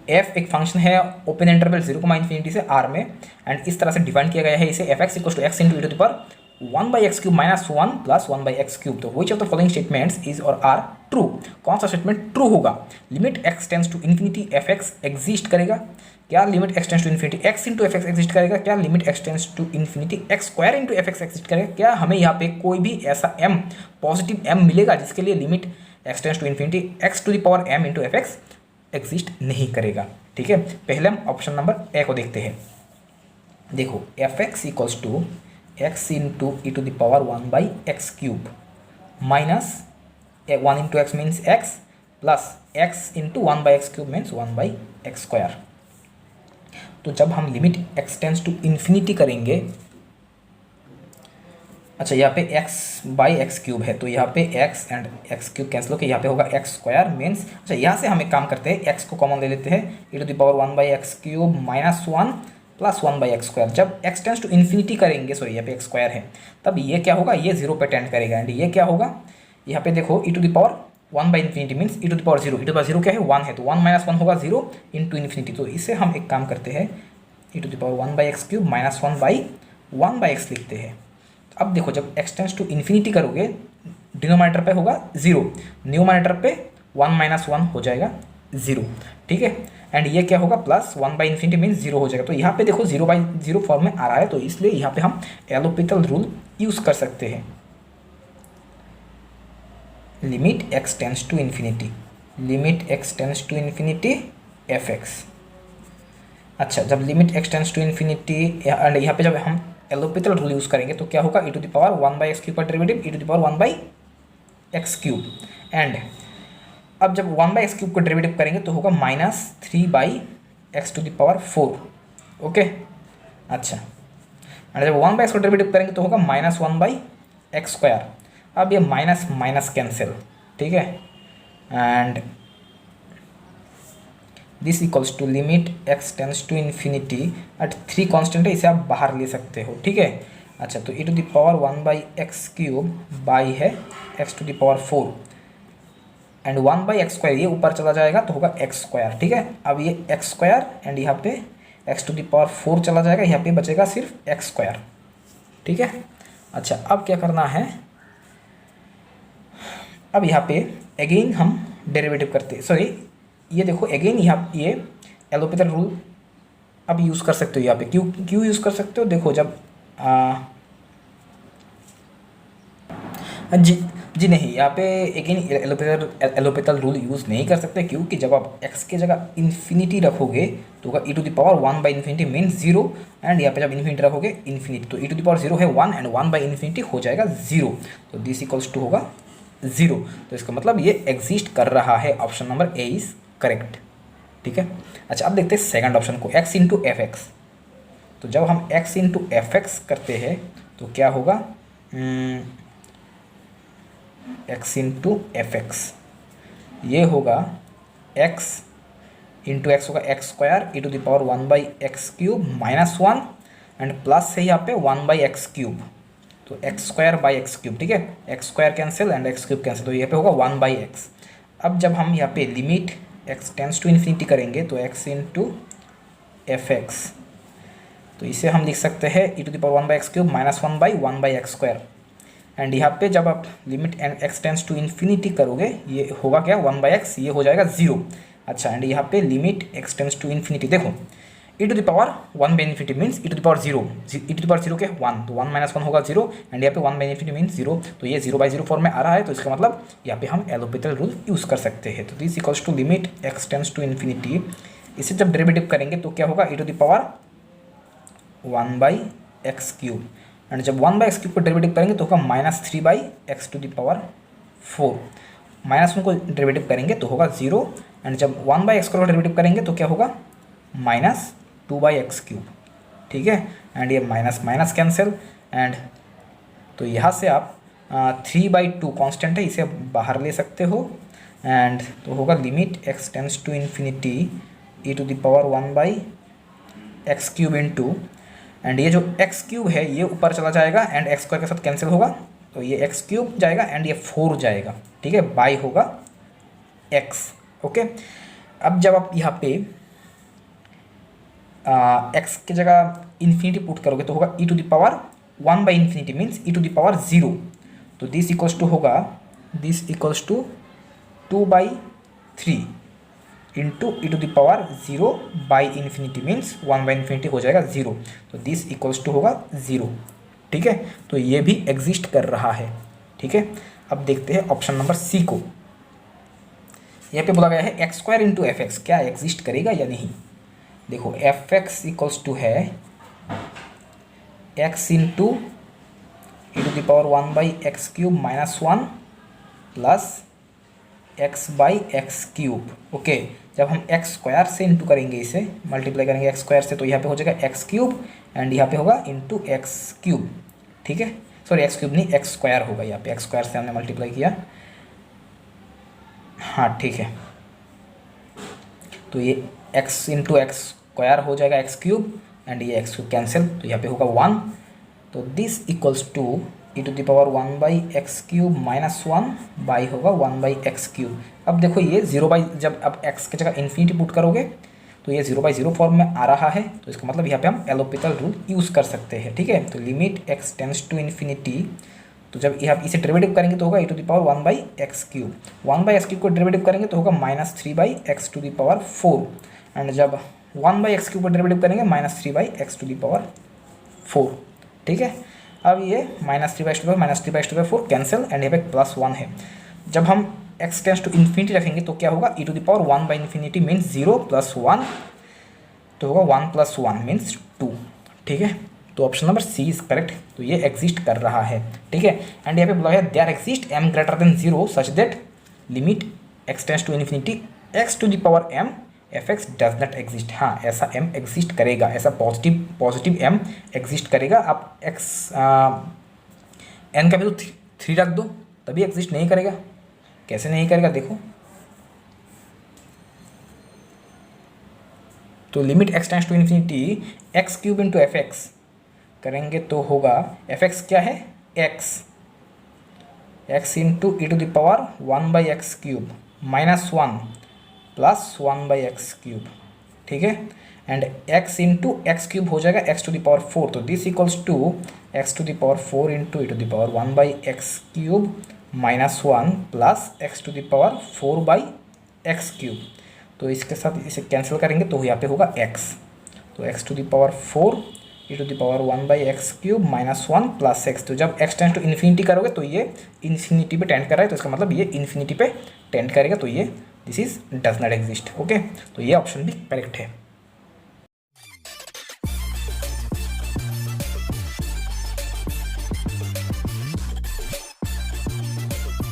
F एक function है open interval 0, से आर में, एंड इस तरह से डिफाइन किया गया है इसे f x equal to x into e to the power 1/x³ minus 1 plus 1/x³। तो which of the following statements is और आर ट्रू? कौन सा स्टेटमेंट ट्रू होगा? Limit x tends to infinity f x exist करेगा क्या? Limit x tends to infinity x into f x exist करेगा क्या? Limit x tends to infinity x square into f x exist करेगा क्या? हमें यहाँ पे कोई भी ऐसा एम पॉजिटिव एम मिलेगा जिसके लिए limit x tends to infinity x to the power m into f x exist नहीं करेगा। ठीक है, पहले हम ऑप्शन नंबर ए को देखते हैं। देखो f x equals to x into e to the power 1/x³ minus 1 into x means x plus x into 1/x³ means 1/x²। तो जब हम limit x tends to infinity करेंगे, अच्छा यहाँ पे x/x³ है तो यहाँ पे x एंड x³ कैंसिल होकर यहाँ पे होगा x² मीन्स, अच्छा यहाँ से हम एक काम करते हैं, x को कॉमन ले लेते हैं, e to the power 1/x³ minus 1 plus 1/x²। जब x टेंस टू इन्फिनिटी करेंगे, सॉरी यहाँ पे x² है, तब ये क्या होगा, ये 0 पे टेंड करेगा, एंड ये क्या होगा, यहाँ पे देखो e to the power 1/∞ means e to the power 0, e to the power 0 क्या है 1 है, तो 1 माइनस 1 होगा 0 इंटू इन्फिनिटी। तो इससे हम एक काम करते हैं, e to the power 1/x³ minus 1/1/x लिखते हैं। अब देखो जब x टेंस टू इन्फिनिटी करोगे, डिनोमिनेटर पे होगा 0, न्यूमरेटर पे 1 माइनस 1 हो जाएगा 0। ठीक है, एंड ये क्या होगा प्लस 1/∞ मीन्स 0 हो जाएगा। तो यहाँ पे देखो 0/0 फॉर्म में आ रहा है, तो इसलिए यहाँ पे हम एलोपिटल रूल यूज कर सकते हैं। Limit x tends to infinity, limit x tends to infinity f x. अच्छा, जब limit x tends to infinity, and यहाँ पे जब हम एलोपिटल रूल यूज करेंगे तो क्या होगा, e to the power 1/x³ का derivative e to the power 1/x³। And अब जब 1/x³ को डेरिवेटिव करेंगे तो होगा माइनस 3/x⁴। ओके, अच्छा, एंड जब 1/x को डेरिवेटिव करेंगे तो होगा माइनस 1/x²। अब ये माइनस माइनस कैंसिल, ठीक है, and this equals to limit x tends to infinity at 3 constant है, इसे आप बाहर ले सकते हो। ठीक है, अच्छा, तो e to the power 1/x³ by है x to the power 4 and 1/x² ये ऊपर चला जाएगा तो होगा x²। ठीक है, अब ये x² एंड यहाँ पे x टू द पावर 4 चला जाएगा, यहाँ पे बचेगा सिर्फ x²। ठीक है, अच्छा, अब क्या करना है, अब यहाँ पे अगेन हम डेरिवेटिव करते हैं, सॉरी ये देखो अगेन यहाँ ये एलोपिटल रूल अब यूज़ कर सकते हो। यहाँ पे क्यों यूज़ कर सकते हो, देखो जब जी नहीं, यहाँ पे अगेन एलोपिटल रूल यूज़ नहीं कर सकते, क्योंकि जब आप x की जगह इन्फिनिटी रखोगे तो होगा e to the power 1/∞ means 0, and यहाँ पे जब इन्फिनिटी रखोगे इन्फिनिटी, तो ई टू द पावर 0 है 1 एंड 1/∞ हो जाएगा 0, तो दिस इक्वल्स टू होगा 0। तो इसका मतलब ये एग्जिस्ट कर रहा है, option number A is correct. ठीक है, अच्छा, अब देखते हैं सेकंड ऑप्शन को, x इंटू एफ एक्स। तो जब हम x इंटू एफ एक्स करते हैं तो क्या होगा, x इंटू एफ एक्स, ये होगा x इंटू एक्स होगा x² e to the power 1/x³ minus 1 and plus है यहाँ पे 1/x³, तो x²/x³। ठीक है, x² cancel and x³ cancel, तो यहाँ पे होगा 1/x। अब जब हम यहाँ पे limit x tends to infinity करेंगे तो x इंटू एफ एक्स, तो इसे हम लिख सकते हैं e to the power 1/x³ minus 1/1/x²। And यहाँ पे जब आप limit x tends to infinity करोगे ये होगा क्या 1/x, ये हो जाएगा 0। अच्छा, एंड यहाँ पे limit x tends to infinity, देखो e to the power 1/∞ means e to the power 0, e to the power 0 के 1, तो 1 माइनस 1 होगा 0, एंड यहाँ पे 1/∞ मीन्स 0, तो ये 0/0 फॉर्म में आ रहा है, तो इसका मतलब यहाँ पे हम एलोपिटल रूल यूज़ कर सकते हैं। तो this equals to limit x tends to infinity, इसे जब डेरिवेटिव करेंगे तो क्या होगा, e to the power 1/x³, and जब 1/x³ को डेरिवेटिव करेंगे तो होगा माइनस 3/x⁴। माइनस 1 को डेरिवेटिव करेंगे तो होगा 0, एंड जब 1/x² को डेरिवेटिव करेंगे तो क्या होगा माइनस 2/x³। ठीक है, एंड ये माइनस माइनस कैंसिल, एंड तो यहाँ से आप 3/2 कांस्टेंट है, इसे बाहर ले सकते हो, एंड तो होगा limit x tends to infinity e to the power 1/x³ into, and ये जो x³ है ये ऊपर चला जाएगा एंड x² के साथ कैंसिल होगा, तो ये x³ जाएगा एंड ये 4 जाएगा। ठीक है, बाई होगा x। ओके, अब जब आप यहाँ पे एक्स की जगह इन्फिनिटी पुट करोगे तो होगा e to the power 1 by infinity means e to the power 0। तो दिस इक्वल्स टू होगा, this equals to 2/3 into e to the power 0 by infinity means 1 by infinity हो जाएगा 0। तो दिस इक्वल्स टू होगा 0। ठीक है, तो ये भी एग्जिस्ट कर रहा है। ठीक है, अब देखते हैं ऑप्शन नंबर सी को। यहाँ पे बोला गया है x square into f x क्या एग्जिस्ट करेगा या नहीं। देखो एफ एक्स इक्वल्स टू है x into e to the power 1 by x cube minus 1 plus x by x cube. Okay, जब हम एक्स स्क्वायर से इंटू करेंगे, इसे मल्टीप्लाई करेंगे एक्स स्क्वायर से, तो यहाँ पे हो जाएगा एक्स क्यूब एंड यहाँ पे होगा इंटू एक्स क्यूब। ठीक है, सॉरी एक्स क्यूब नहीं, एक्स स्क्वायर होगा, यहाँ पे एक्स स्क्वायर से हमने मल्टीप्लाई किया। हाँ ठीक है, तो ये एक्स इंटू एक्स स्क्वायर हो जाएगा एक्स क्यूब एंड ये एक्स क्यूब कैंसिल, तो यहाँ पे होगा 1। तो this equals to e to the power 1 by x cube minus 1 by होगा 1 बाई एक्स क्यूब। अब देखो ये 0 बाई, जब अब एक्स की जगह इन्फिनिटी पुट करोगे तो ये 0/0 फॉर्म में आ रहा है, तो इसका मतलब यहाँ पे हम एलोपिटल रूल यूज़ कर सकते हैं। ठीक है, तो limit x tends to infinity, तो जब यहाँ इसे डेरिवेटिव करेंगे तो होगा e to the power 1 by x cube, 1 by x cube को डेरिवेटिव करेंगे तो होगा minus 3 by x to the power 4 and जब 1 बाई एक्स क्यूब को डेरिवेटिव करेंगे minus 3 by x to the power 4। ठीक है, अब ये minus 3 by two minus 3 by two by 4 cancel and यहाँ पे प्लस 1 है। जब हम एक्स टेंस टू इन्फिनिटी रखेंगे तो क्या होगा, e to the power 1 by infinity means 0 plus 1, तो होगा 1 प्लस 1 मीन्स 2। ठीक है, तो option number C is correct, तो ये एग्जिस्ट कर रहा है। ठीक है, एंड यहाँ पे बोला है there exist m greater than 0 such that limit x tends to infinity x to the power m f x does not exist. हाँ, ऐसा m एग्जिस्ट करेगा, ऐसा पॉजिटिव m एग्जिस्ट करेगा। आप x n का वैल्यू 3 रख दो तभी एग्जिस्ट नहीं करेगा। कैसे नहीं करेगा देखो, तो limit x tends to infinity x cube into f x करेंगे तो होगा एफ एक्स क्या है, x into e to the power 1 by x cube minus 1 plus 1 by x cube. ठीक है, and x into x cube हो जाएगा x to the power 4, तो this equals to x to the power 4 into e to the power 1 by x cube minus 1 plus x to the power 4 by x cube. तो इसके साथ इसे cancel करेंगे तो यहाँ पे होगा x, तो x to the power 4 e to the power 1 by x cube minus 1 plus x. तो जब x टेंस टू इन्फिनिटी करोगे तो ये इन्फिनिटी पे टेंड कर रहा है, तो इसका मतलब ये इन्फिनिटी पे टेंड करेगा, तो ये this is does not exist. Okay, तो ये ऑप्शन भी करेक्ट है।